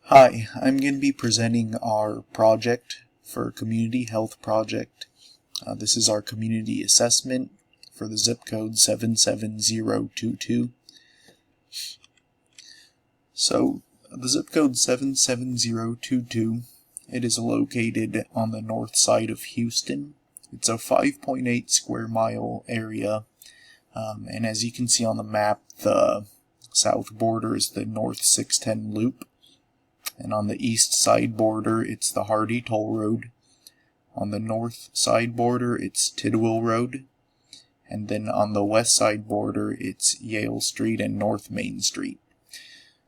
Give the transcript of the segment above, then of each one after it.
Hi, I'm going to be presenting our project for Community Health Project. This is our community assessment for the zip code 77022. So, the zip code 77022, it is located on the north side of Houston. It's a 5.8 square mile area, and as you can see on the map, the south border is the North 610 Loop. And on the east side border, it's the Hardy Toll Road. On the north side border, it's Tidwell Road. And then on the west side border, it's Yale Street and North Main Street.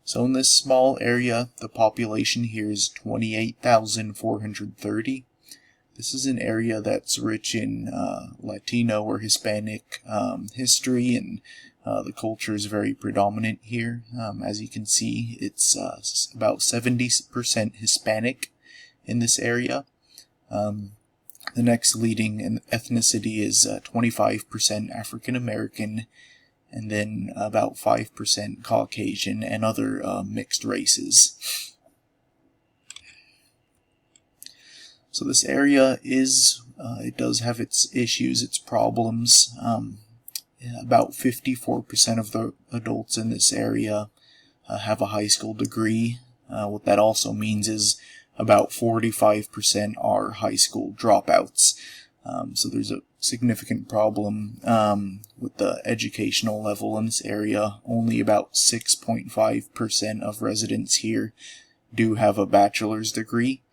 So in this small area, the population here is 28,430. This is an area that's rich in Latino or Hispanic history, and the culture is very predominant here. As you can see, it's about 70% Hispanic in this area. The next leading ethnicity is 25% African American, and then about 5% Caucasian and other mixed races. So this area it does have its issues, its problems. About 54% of the adults in this area have a high school degree. What that also means is about 45% are high school dropouts. So there's a significant problem with the educational level in this area. Only about 6.5% of residents here do have a bachelor's degree.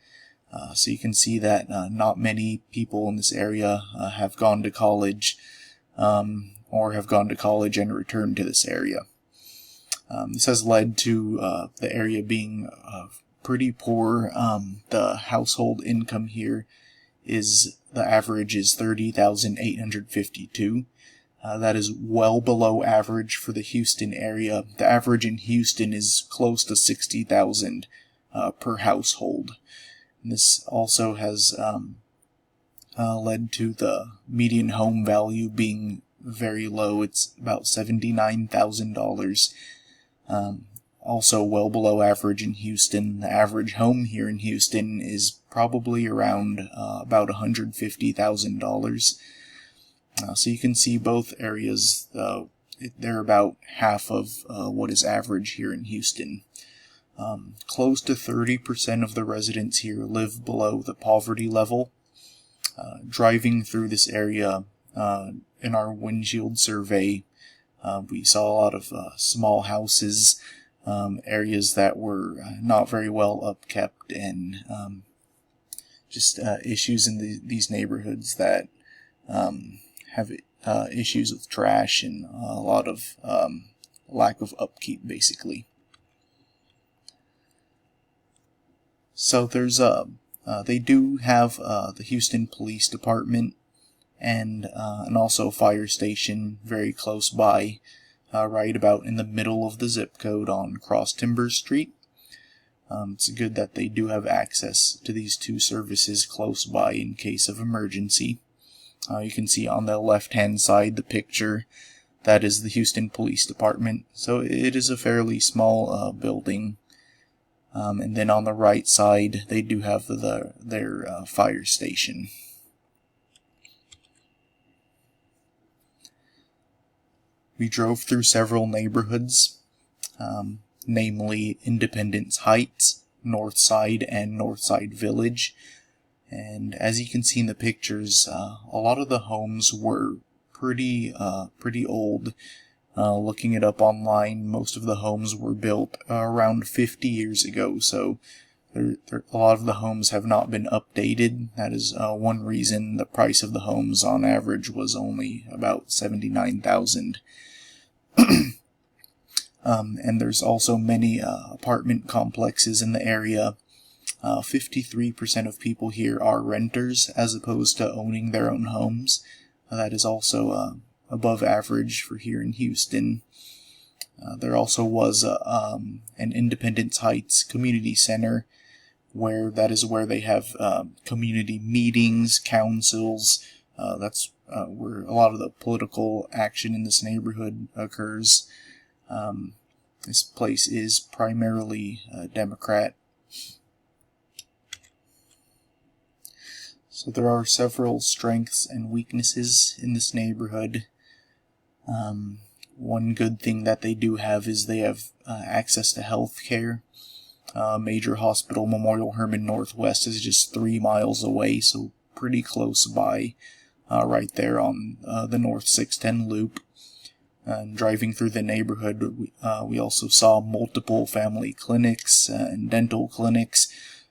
So you can see that not many people in this area have gone to college, or have gone to college and returned to this area. This has led to the area being pretty poor. The household income here the average is $30,852. That is well below average for the Houston area. The average in Houston is close to $60,000 per household. And this also has led to the median home value being very low. It's about $79,000. Also well below average in Houston. The average home here in Houston is probably around about $150,000. So you can see both areas, they're about half of what is average here in Houston. Close to 30% of the residents here live below the poverty level. Driving through this area in our windshield survey, we saw a lot of small houses, areas that were not very well upkept, and just issues in these neighborhoods that have issues with trash and a lot of lack of upkeep, basically. So there's they do have the Houston Police Department and also a fire station very close by, right about in the middle of the zip code on Cross Timber Street. It's good that they do have access to these two services close by in case of emergency. You can see on the left-hand side the picture. That is the Houston Police Department. So it is a fairly small building. And then on the right side, they do have their fire station. We drove through several neighborhoods, namely Independence Heights, Northside, and Northside Village. And as you can see in the pictures, a lot of the homes were pretty old. Looking it up online, most of the homes were built around 50 years ago, so a lot of the homes have not been updated. That is one reason the price of the homes on average was only about $79,000. And there's also many apartment complexes in the area. 53% of people here are renters as opposed to owning their own homes. That is also above average for here in Houston. There also was an Independence Heights Community Center, where they have community meetings, councils. That's where a lot of the political action in this neighborhood occurs. This place is primarily Democrat So there are several strengths and weaknesses in this neighborhood. One good thing that they do have is they have access to health care. Major hospital, Memorial Hermann Northwest, is just 3 miles away, so pretty close by, right there on the North 610 loop. And driving through the neighborhood, we also saw multiple family clinics and dental clinics,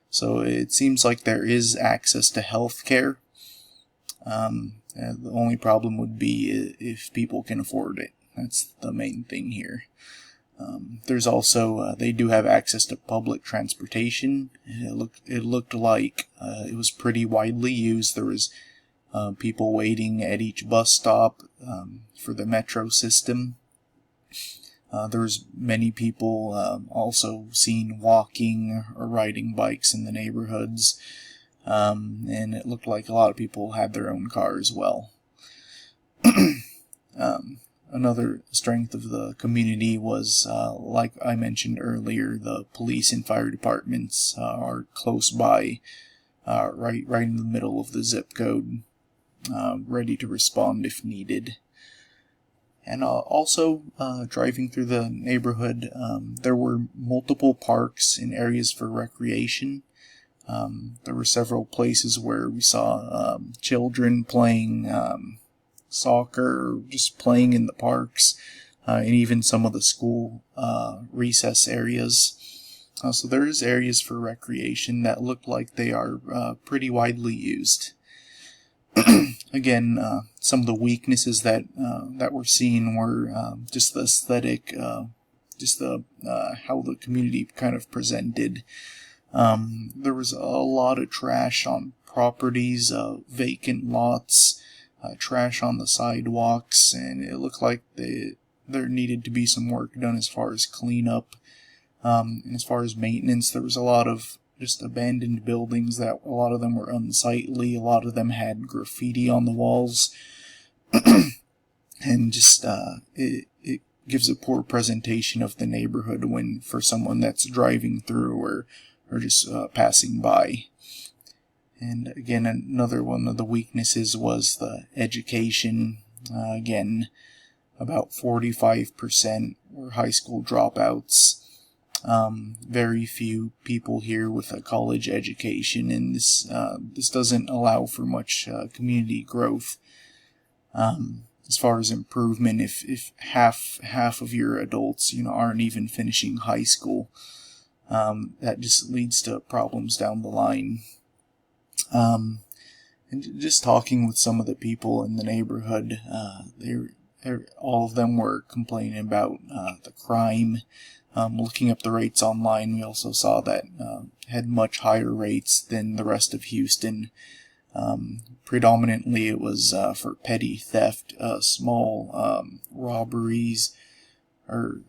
so it seems like there is access to health care. The only problem would be if people can afford it. That's the main thing here. There's also, they do have access to public transportation. It looked like it was pretty widely used. There was people waiting at each bus stop for the metro system. There was many people also seen walking or riding bikes in the neighborhoods. And it looked like a lot of people had their own car as well. Another strength of the community was, like I mentioned earlier, the police and fire departments are close by, right in the middle of the zip code, ready to respond if needed. And also, driving through the neighborhood, there were multiple parks and areas for recreation. There were several places where we saw children playing soccer, or just playing in the parks, and even some of the school recess areas. So there is areas for recreation that look like they are pretty widely used. Again, some of the weaknesses that were seen were just the aesthetic, just the how the community kind of presented. There was a lot of trash on properties, vacant lots, trash on the sidewalks, and it looked like there needed to be some work done as far as cleanup. And as far as maintenance, there was a lot of just abandoned buildings that a lot of them were unsightly. A lot of them had graffiti on the walls. And just, it gives a poor presentation of the neighborhood when, for someone that's driving through or just passing by. And again, another one of the weaknesses was the education. Again, about 45% were high school dropouts. Very few people here with a college education, and this doesn't allow for much community growth. As far as improvement, if half of your adults aren't even finishing high school, that just leads to problems down the line. And just talking with some of the people in the neighborhood, all of them were complaining about the crime. Looking up the rates online, we also saw that had much higher rates than the rest of Houston. Predominantly it was for petty theft, small robberies, or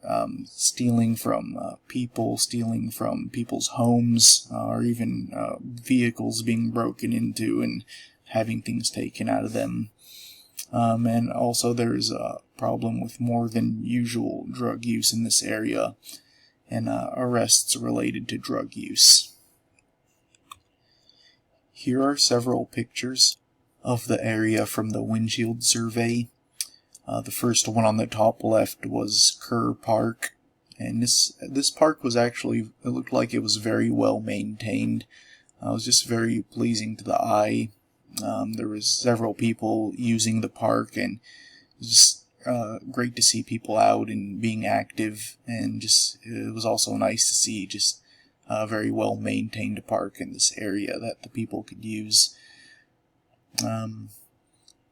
stealing from people, stealing from people's homes, or even vehicles being broken into and having things taken out of them. And also there's a problem with more than usual drug use in this area, and arrests related to drug use. Here are several pictures of the area from the windshield survey. The first one on the top left was Kerr Park, and this park was actually, it looked like it was very well maintained. It was just very pleasing to the eye. There was several people using the park, and it was just great to see people out and being active, and just it was also nice to see just a very well maintained park in this area that the people could use.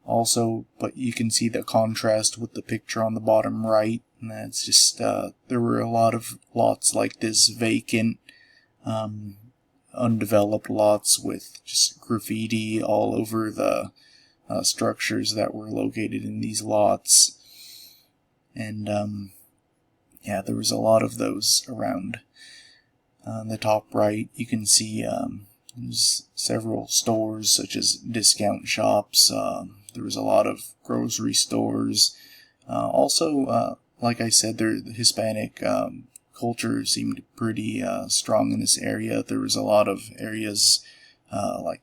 Also, but you can see the contrast with the picture on the bottom right, and that's just there were a lot of lots like this vacant, undeveloped lots with just graffiti all over the structures that were located in these lots. And yeah, there was a lot of those around. On the top right, you can see there's several stores such as discount shops. There was a lot of grocery stores. Also, like I said, the Hispanic culture seemed pretty strong in this area. There was a lot of areas like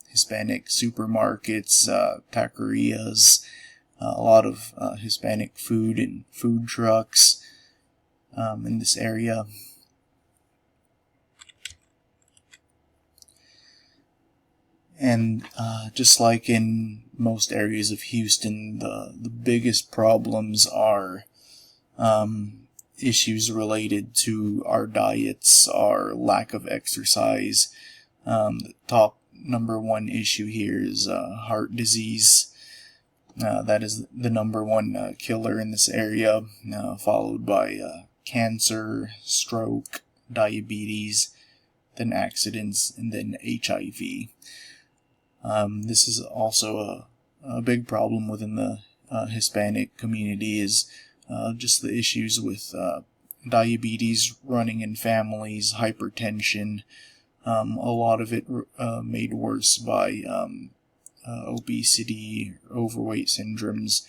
Hispanic supermarkets, taquerias, a lot of Hispanic food and food trucks in this area. And just like in most areas of Houston, the biggest problems are issues related to our diets, our lack of exercise. The top number one issue here is heart disease. That is the number one killer in this area, followed by cancer, stroke, diabetes, then accidents, and then HIV. This is also a big problem within the Hispanic community, is just the issues with diabetes running in families, hypertension, a lot of it made worse by obesity, overweight syndromes.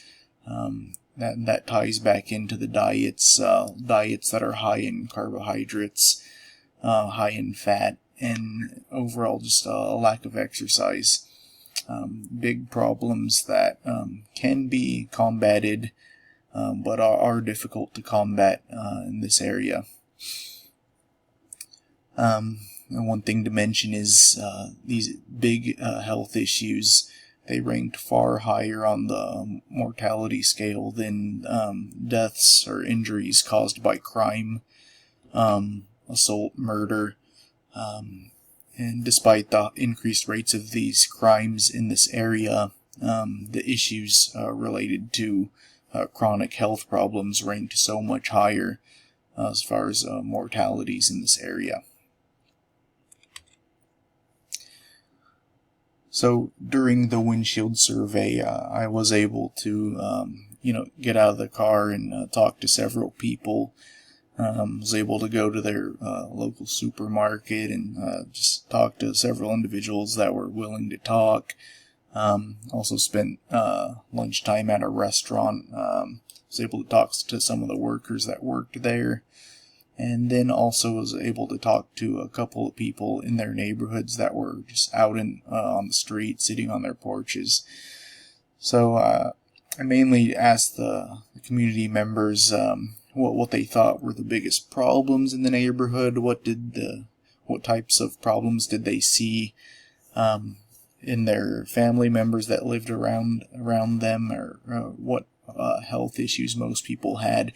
That ties back into the diets that are high in carbohydrates, high in fat, and overall just a lack of exercise. Big problems that can be combated, but are difficult to combat in this area. And one thing to mention is these big health issues. They ranked far higher on the mortality scale than deaths or injuries caused by crime, assault, murder. And despite the increased rates of these crimes in this area, the issues related to chronic health problems ranked so much higher as far as mortalities in this area. So during the windshield survey, I was able to, get out of the car and talk to several people. Was able to go to their local supermarket and just talk to several individuals that were willing to talk. Also spent lunchtime at a restaurant. Was able to talk to some of the workers that worked there. And then also was able to talk to a couple of people in their neighborhoods that were just out on the street, sitting on their porches. So I mainly asked the community members what they thought were the biggest problems in the neighborhood. What types of problems did they see in their family members that lived around them, or what health issues most people had.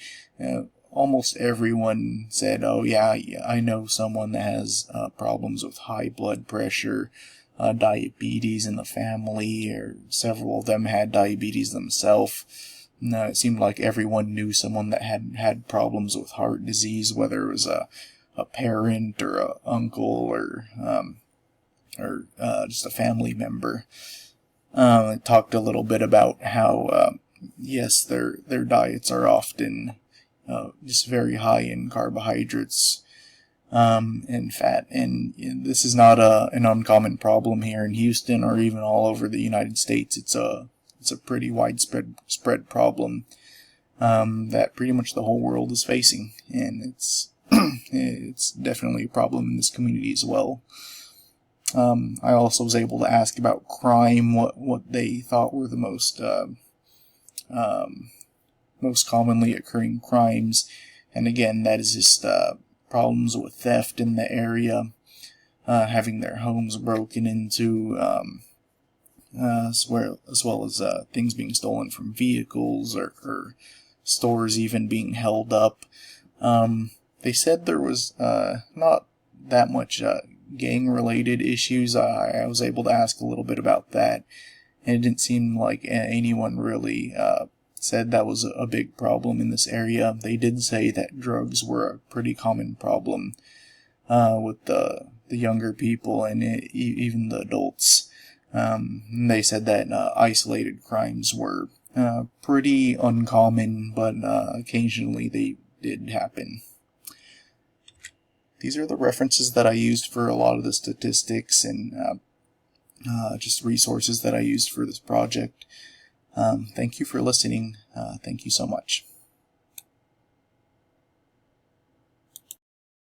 Almost everyone said, "Oh yeah, I know someone that has problems with high blood pressure, diabetes in the family," or several of them had diabetes themselves. No, it seemed like everyone knew someone that had problems with heart disease, whether it was a parent or a uncle or just a family member. I talked a little bit about how yes, their diets are often just very high in carbohydrates and fat, and this is not an uncommon problem here in Houston or even all over the United States. It's a pretty widespread problem that pretty much the whole world is facing, and it's it's definitely a problem in this community as well. I also was able to ask about crime, what they thought were the most commonly occurring crimes, and again, that is just problems with theft in the area, having their homes broken into, as well as things being stolen from vehicles, or stores even being held up. They said there was not that much gang-related issues. I was able to ask a little bit about that, and it didn't seem like anyone really said that was a big problem in this area. They did say that drugs were a pretty common problem with the younger people and even the adults. And they said that isolated crimes were pretty uncommon, but occasionally they did happen. These are the references that I used for a lot of the statistics and just resources that I used for this project. Thank you for listening. Thank you so much.